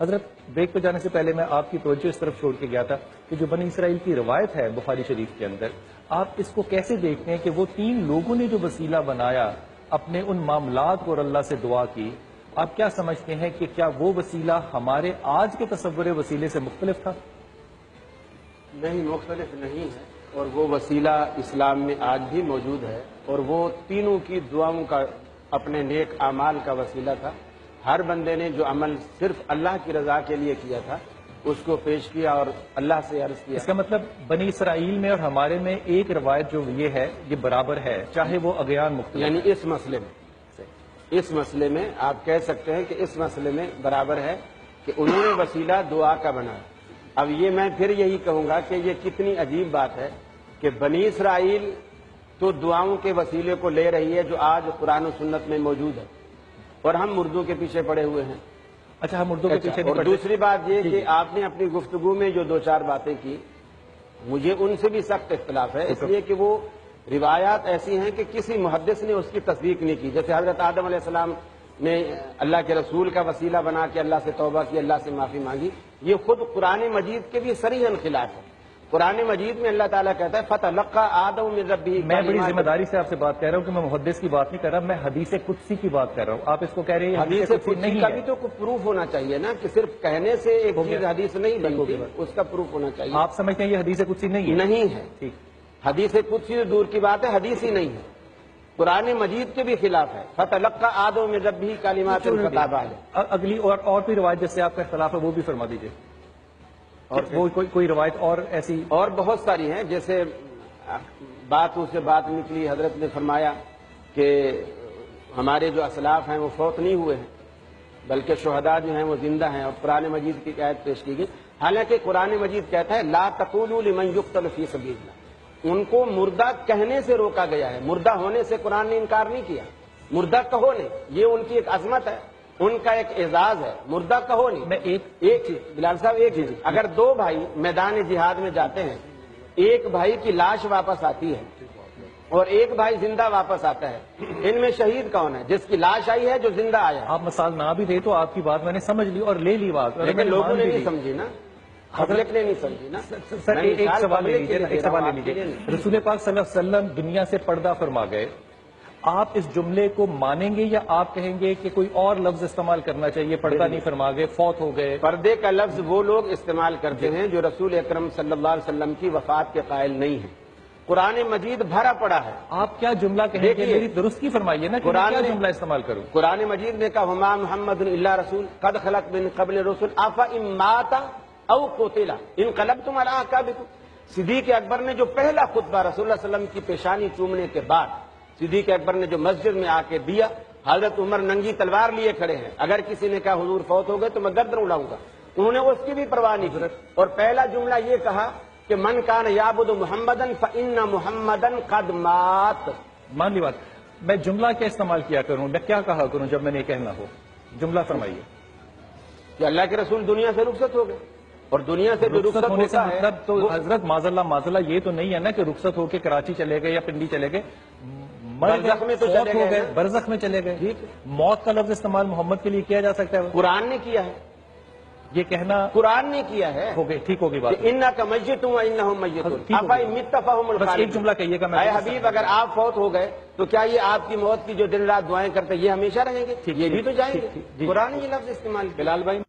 حضرت بریک پہ جانے سے پہلے میں آپ کی توجہ اس طرف چھوڑ کے گیا تھا کہ جو بنی اسرائیل کی روایت ہے بخاری شریف کے اندر، آپ اس کو کیسے دیکھتے ہیں کہ وہ 3 لوگوں نے جو وسیلہ بنایا اپنے ان معاملات کو اور اللہ سے دعا کی، آپ کیا سمجھتے ہیں کہ کیا وہ وسیلہ ہمارے آج کے تصور وسیلے سے مختلف تھا؟ نہیں، مختلف نہیں ہے، اور وہ وسیلہ اسلام میں آج بھی موجود ہے، اور وہ تینوں کی دعاؤں کا اپنے نیک اعمال کا وسیلہ تھا۔ ہر بندے نے جو عمل صرف اللہ کی رضا کے لیے کیا تھا اس کو پیش کیا اور اللہ سے عرض کیا۔ اس کا مطلب بنی اسرائیل میں اور ہمارے میں ایک روایت جو یہ ہے یہ برابر ہے، چاہے وہ اغیان مختلف، یعنی اس مسئلے میں آپ کہہ سکتے ہیں کہ اس مسئلے میں برابر ہے کہ انہوں نے وسیلہ دعا کا بنایا۔ اب یہ میں پھر یہی کہوں گا کہ یہ کتنی عجیب بات ہے کہ بنی اسرائیل تو دعاؤں کے وسیلے کو لے رہی ہے جو آج قرآن و سنت میں موجود ہے، اور ہم اردو کے پیچھے پڑے ہوئے ہیں۔ اچھا، ہم اردو کے پیچھے نہیں اور پڑتے۔ دوسری بات یہ کہ آپ نے اپنی گفتگو میں جو 2-4 باتیں کی، مجھے ان سے بھی سخت اختلاف ہے، اس لیے کہ وہ روایات ایسی ہیں کہ کسی محدث نے اس کی تصدیق نہیں کی۔ جیسے حضرت آدم علیہ السلام نے اللہ کے رسول کا وسیلہ بنا کے اللہ سے توبہ کی، اللہ سے معافی مانگی، یہ خود قرآن مجید کے بھی صریحاً خلاف ہے۔ قرآن مجید میں اللہ تعالیٰ کہتا ہے فَتَلَقَّىٰ آدَمُ مِن رَبِّهِ، میں بڑی ذمہ داری سے آپ سے بات کہہ رہا ہوں کہ میں محدث کی بات نہیں کر رہا، میں حدیث قدسی کی بات کر رہا ہوں۔ آپ اس کو کہہ رہے ہیں حدیث قدسی نہیں کا ہے، بھی تو کوئی پروف ہونا چاہیے نا، کہ صرف کہنے سے ایک چیز حدیث نہیں بنتی، اس کا پروف ہونا چاہیے۔ آپ سمجھتے ہیں یہ حدیث قدسی نہیں ہے؟ نہیں ہے، ٹھیک، حدیث قدسی دور کی بات ہے، حدیث ہی نہیں ہے، قرآن مجید کے بھی خلاف ہے۔ فَتَلَقَّىٰ آدَمُ مِن رَبِّهِ كَلِمَاتٍ فَتَابَ عَلَيْهِ۔ اگلی اور بھی روایت جس سے آپ کا اختلاف ہے وہ بھی فرما دیجئے، اور وہ کوئی روایت اور ایسی اور بہت ساری ہیں، جیسے بات سے بات نکلی، حضرت نے فرمایا کہ ہمارے جو اسلاف ہیں وہ فوت نہیں ہوئے ہیں بلکہ شہداء جو ہیں وہ زندہ ہیں، اور قرآن مجید کی آیت پیش کی گئی، حالانکہ قرآن مجید کہتا ہے لا تقولوا لمن يقتل فی سبیل اللہ، ان کو مردہ کہنے سے روکا گیا ہے، مردہ ہونے سے قرآن نے انکار نہیں کیا، مردہ کہو نہیں، یہ ان کی ایک عظمت ہے، ان کا ایک اعزاز ہے، مردہ کہو نہیں۔ میں ایک چیز بلال صاحب، ایک چیز، اگر 2 بھائی میدان جہاد میں جاتے ہیں، ایک بھائی کی لاش واپس آتی ہے اور ایک بھائی زندہ واپس آتا ہے، ان میں شہید کون ہے؟ جس کی لاش آئی ہے، جو زندہ آیا ہے؟ آپ مثال نہ بھی دے تو آپ کی بات میں نے سمجھ لی اور لے لی بات، لیکن لوگوں نے نہیں سمجھی نا، پبلک نے نہیں سمجھی نا۔ سر ایک سوال لے لیجیے، رسول پاک صلی اللہ علیہ وسلم دنیا سے پردہ فرما گئے، آپ اس جملے کو مانیں گے یا آپ کہیں گے کہ کوئی اور لفظ استعمال کرنا چاہیے، پردہ نہیں فرما گئے، فوت ہو گئے؟ پردے کا لفظ وہ لوگ استعمال کرتے ہیں جو رسول اکرم صلی اللہ علیہ وسلم کی وفات کے قائل نہیں ہیں، قرآن مجید بھرا پڑا ہے۔ آپ کیا جملہ کہیں گے؟ میری درست کی فرمائیے نا، کیا جملہ استعمال کروں؟ قرآن مجید نے کہا وما محمد الا رسول قد خلت من قبل الرسل افان مات او قتل انقلبتم علی اعقابکم۔ صدیق اکبر نے جو پہلا خطبہ رسول اللہ صلی اللہ علیہ وسلم کی پیشانی چومنے کے بعد صدیق اکبر نے جو مسجد میں آ کے دیا، حضرت عمر ننگی تلوار لیے کھڑے ہیں، اگر کسی نے کہا حضور فوت ہو گئے تو میں گردن اڑاؤں گا، انہوں نے اس کی بھی پرواہ نہیں کی، اور پہلا جملہ یہ کہا کہ من کان یعبد محمدن فإن محمدن قد مات۔ مان لی بات، میں جملہ کیا استعمال کیا کروں، میں کیا کہا کروں جب میں نے کہنا ہو؟ جملہ فرمائیے۔ کہ اللہ کے رسول دنیا سے رخصت ہو گئے، اور دنیا سے جو رخصت ہونے سے ہوتا ہے مطلب تو حضرت معاذ اللہ یہ تو نہیں ہے نا کہ رخصت ہو کے کراچی چلے گئے یا پنڈی چلے گئے، برزخ میں تو چلے گئے، برزخ میں چلے گئے۔ موت کا لفظ استعمال محمد کے لیے کیا جا سکتا ہے؟ قرآن نے کیا ہے، یہ کہنا قرآن نے کیا ہے۔ ہو گئی، ٹھیک ہوگی بات۔ انک میت وانہم میتون افإن مت فہم الخالدون۔ بس ایک جملہ کہیے گا۔ اے حبیب، اگر آپ فوت ہو گئے تو کیا یہ آپ کی موت کی جو دن رات دعائیں کرتے یہ ہمیشہ رہیں گے؟ یہ بھی تو جائیں گے۔ قرآن نے یہ لفظ استعمال کیا۔ بلال بھائی